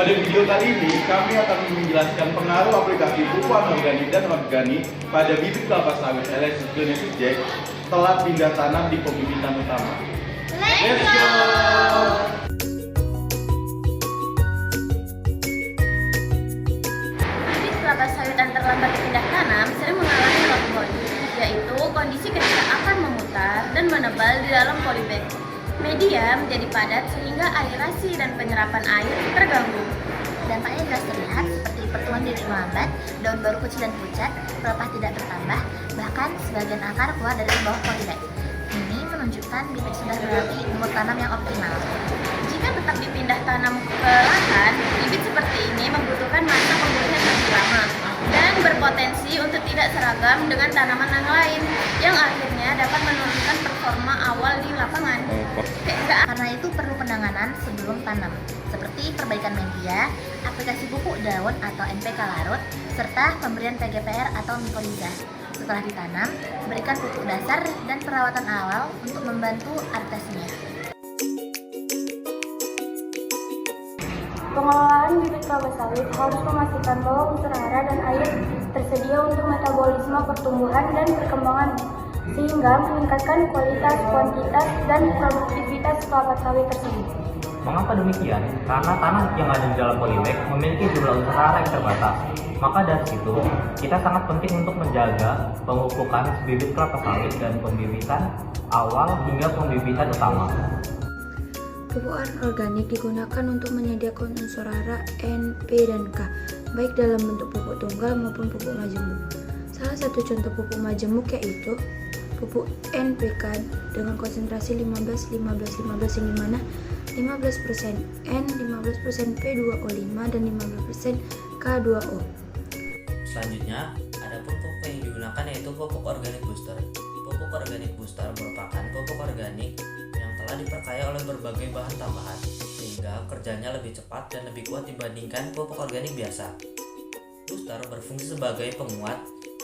Pada video kali ini, kami akan menjelaskan pengaruh aplikasi pupuk anorganik dan organik pada bibit kelapa sawit Elaeus genesis Jack telah pindah tanam di pembibitan utama. Let's go! Bibit kelapa sawit yang terlambat dipindah tanam sering mengalami lockdown, yaitu kondisi ketika akar memutar dan menebal di dalam polybag. Media menjadi padat sehingga aerasi dan penyerapan air terganggu. Dampaknya jelas terlihat seperti pertumbuhan bibit melambat, daun baru kecil dan pucat, pelepah tidak bertambah, bahkan sebagian akar keluar dari bawah polybag. Ini menunjukkan bibit sudah melewati umur tanam yang optimal. Jika tetap dipindah tanam ke lahan, bibit seperti ini membutuhkan masa pemulihan lebih lama dan berpotensi untuk tidak seragam dengan tanaman yang lain, yang akhirnya dapat menurunkan performa awal di lapangan. Karena itu perlu penanganan sebelum tanam, seperti perbaikan media, aplikasi pupuk daun atau NPK larut, serta pemberian PGPR atau mikoriza. Setelah ditanam, berikan pupuk dasar dan perawatan awal untuk membantu adaptasinya. Pengelolaan bibit kelapa sawit harus memastikan bahwa unsur hara dan air tersedia untuk metabolisme pertumbuhan dan perkembangan, sehingga meningkatkan kualitas, kuantitas, dan produktivitas kelapa sawit tersebut. Mengapa demikian? Karena tanah yang ada di dalam polybag memiliki jumlah unsur hara yang terbatas. Maka dari situ, kita sangat penting untuk menjaga pemupukan bibit kelapa sawit dan pembibitan awal hingga pembibitan utama. Pupuk organik digunakan untuk menyediakan unsur hara N, P, dan K, baik dalam bentuk pupuk tunggal maupun pupuk majemuk. Salah satu contoh pupuk majemuk yaitu pupuk NPK dengan konsentrasi 15-15-15 yang dimana 15% N, 15% P2O5, dan 15% K2O. Selanjutnya, ada pupuk yang digunakan yaitu pupuk organik booster. Pupuk organik booster merupakan pupuk organik yang telah diperkaya oleh berbagai bahan tambahan, sehingga kerjanya lebih cepat dan lebih kuat dibandingkan pupuk organik biasa. Booster berfungsi sebagai penguat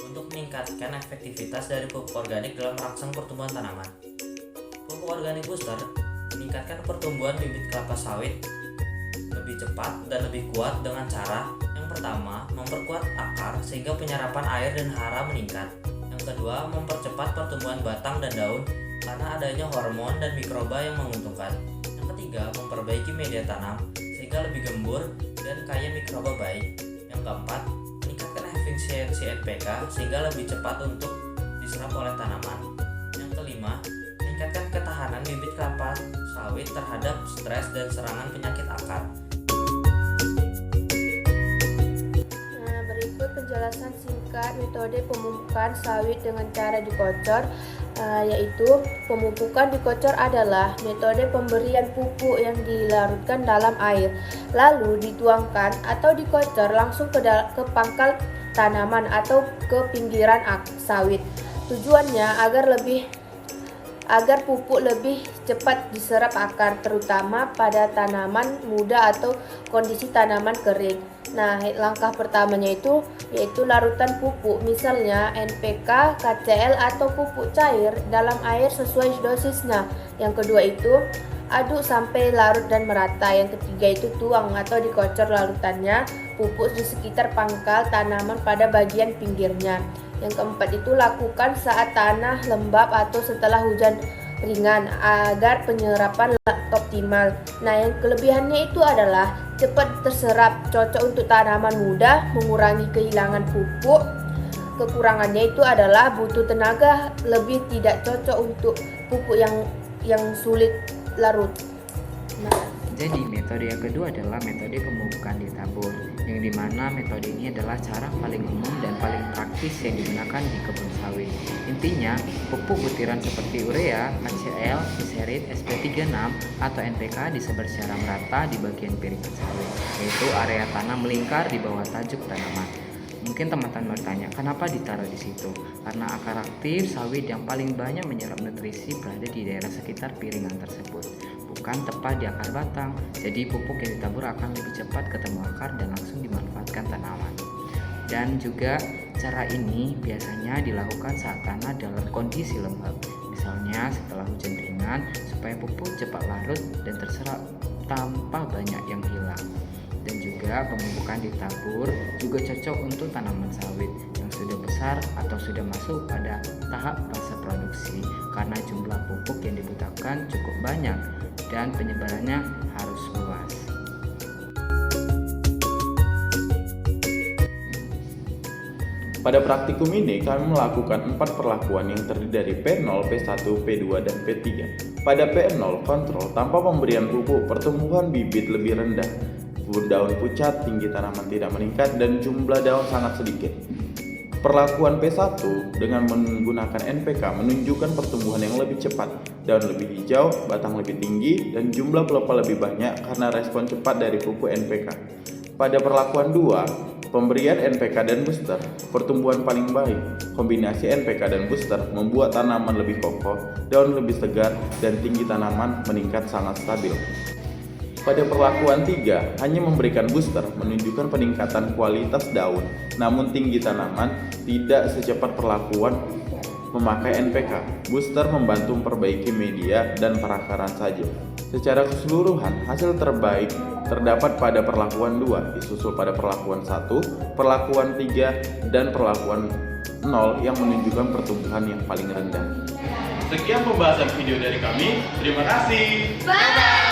untuk meningkatkan efektivitas dari pupuk organik dalam merangsang pertumbuhan tanaman. Pupuk organik booster meningkatkan pertumbuhan bibit kelapa sawit lebih cepat dan lebih kuat dengan cara yang pertama, memperkuat akar sehingga penyerapan air dan hara meningkat. Yang kedua, mempercepat pertumbuhan batang dan daun karena adanya hormon dan mikroba yang menguntungkan. Yang ketiga, memperbaiki media tanam sehingga lebih gembur dan kaya mikroba baik. Yang keempat, meningkatkan efisiensi NPK sehingga lebih cepat untuk diserap oleh tanaman. Yang kelima, meningkatkan ketahanan bibit kelapa sawit terhadap stres dan serangan penyakit akar. Berikut penjelasan singkat metode pemupukan sawit dengan cara dikocor, yaitu pemupukan dikocor adalah metode pemberian pupuk yang dilarutkan dalam air, lalu dituangkan atau dikocor langsung ke pangkal tanaman atau ke pinggiran sawit. Tujuannya agar pupuk lebih cepat diserap akar, terutama pada tanaman muda atau kondisi tanaman kering. Nah, langkah pertamanya yaitu larutan pupuk, misalnya NPK, KCl atau pupuk cair dalam air sesuai dosisnya. Yang kedua itu aduk sampai larut dan merata. Yang ketiga itu tuang atau dikocor larutannya pupuk di sekitar pangkal tanaman pada bagian pinggirnya. Yang keempat itu lakukan saat tanah lembab atau setelah hujan ringan agar penyerapan optimal. Nah, yang kelebihannya itu adalah cepat terserap, cocok untuk tanaman muda, mengurangi kehilangan pupuk. Kekurangannya itu adalah butuh tenaga lebih, tidak cocok untuk pupuk yang sulit larut. Jadi metode yang kedua adalah metode pemupukan di tabur, yang dimana metode ini adalah cara paling umum dan paling praktis yang digunakan di kebun sawit. Intinya, pupuk butiran seperti urea, KCl, glycerin, SP36 atau NPK disebar secara merata di bagian piringan sawit, yaitu area tanah melingkar di bawah tajuk tanaman. Mungkin teman-teman bertanya, kenapa ditaruh di situ? Karena akar aktif sawit yang paling banyak menyerap nutrisi berada di daerah sekitar piringan tersebut, bukan tepat di akar batang. Jadi pupuk yang ditabur akan lebih cepat ketemu akar dan langsung dimanfaatkan tanaman. Dan juga cara ini biasanya dilakukan saat tanah dalam kondisi lembab, misalnya setelah hujan ringan, supaya pupuk cepat larut dan terserap tanpa banyak yang hilang. Dan juga ketiga, pemupukan ditabur juga cocok untuk tanaman sawit yang sudah besar atau sudah masuk pada tahap fase produksi karena jumlah pupuk yang dibutuhkan cukup banyak dan penyebarannya harus luas. Pada praktikum ini, kami melakukan 4 perlakuan yang terdiri dari P0, P1, P2, dan P3. Pada P0, kontrol tanpa pemberian pupuk, pertumbuhan bibit lebih rendah, daun pucat, tinggi tanaman tidak meningkat, dan jumlah daun sangat sedikit. Perlakuan P1 dengan menggunakan NPK menunjukkan pertumbuhan yang lebih cepat, daun lebih hijau, batang lebih tinggi, dan jumlah pelepah lebih banyak karena respon cepat dari pupuk NPK. Pada perlakuan 2, pemberian NPK dan booster, pertumbuhan paling baik. Kombinasi NPK dan booster membuat tanaman lebih kokoh, daun lebih segar, dan tinggi tanaman meningkat sangat stabil. Pada perlakuan 3, hanya memberikan booster menunjukkan peningkatan kualitas daun, namun tinggi tanaman tidak secepat perlakuan memakai NPK. Booster membantu memperbaiki media dan perakaran saja. Secara keseluruhan, hasil terbaik terdapat pada perlakuan 2, disusul pada perlakuan 1, perlakuan 3, dan perlakuan 0 yang menunjukkan pertumbuhan yang paling rendah. Sekian pembahasan video dari kami. Terima kasih. Bye.